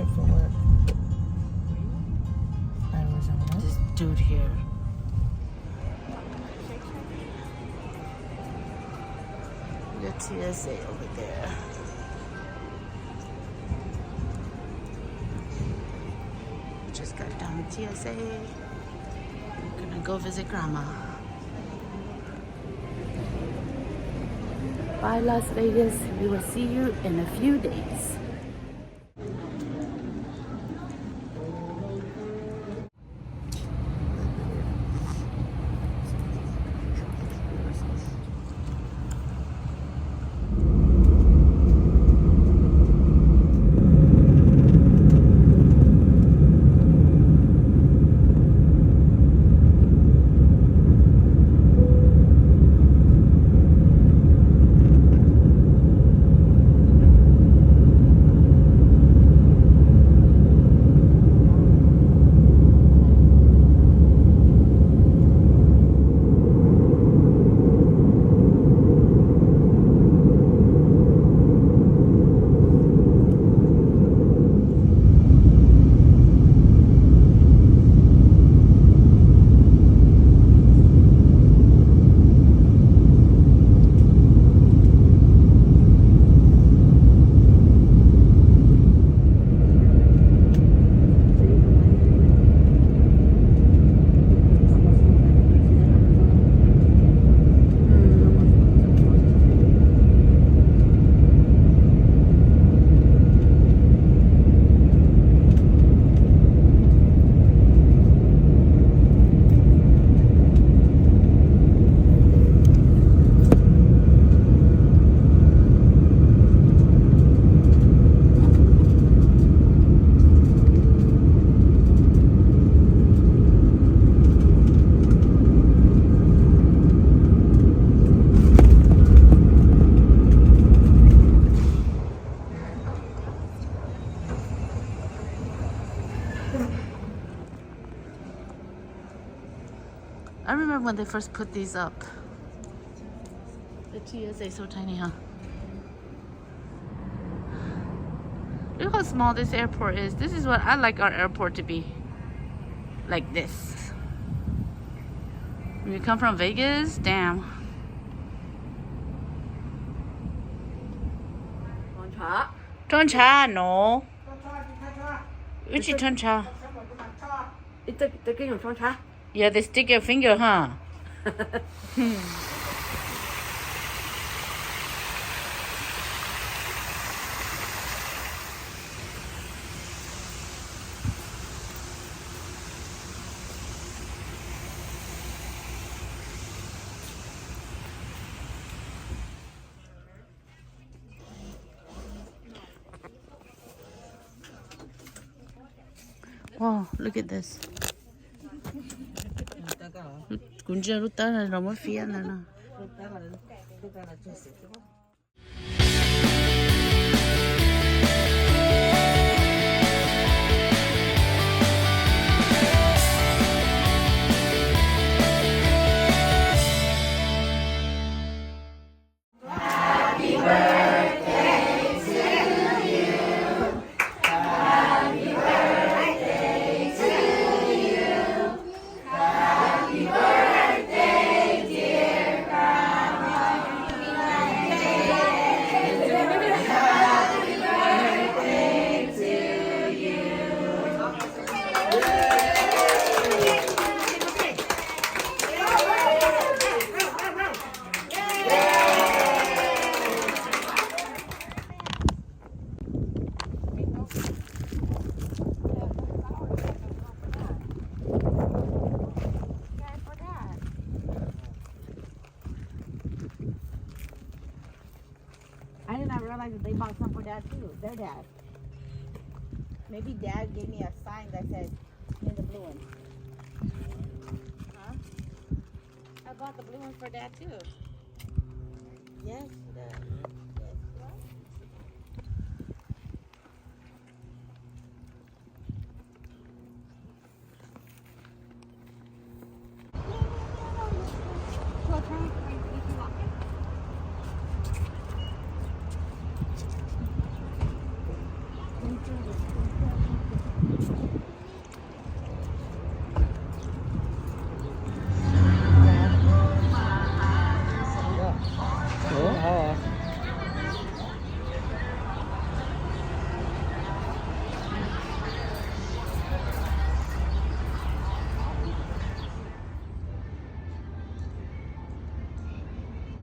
trip for work. I was on what? This dude here. The TSA over there. Just got done with TSA. I'm gonna go visit grandma. Bye, Las Vegas. We will see you in a few days. I remember when they first put these up. The TSA is so tiny, huh? Look how small this airport is. This is what I like our airport to be. Like this. When you come from Vegas, damn. Toncha, no. Which is toncha? Yeah, they stick your finger, huh? Wow, look at this. 군지야 루따나 너무 피하나. I did not realize that they bought some for Dad too. Their dad. Maybe Dad gave me a sign that said in the blue one. Huh? I bought the blue one for Dad too. Yes, Dad.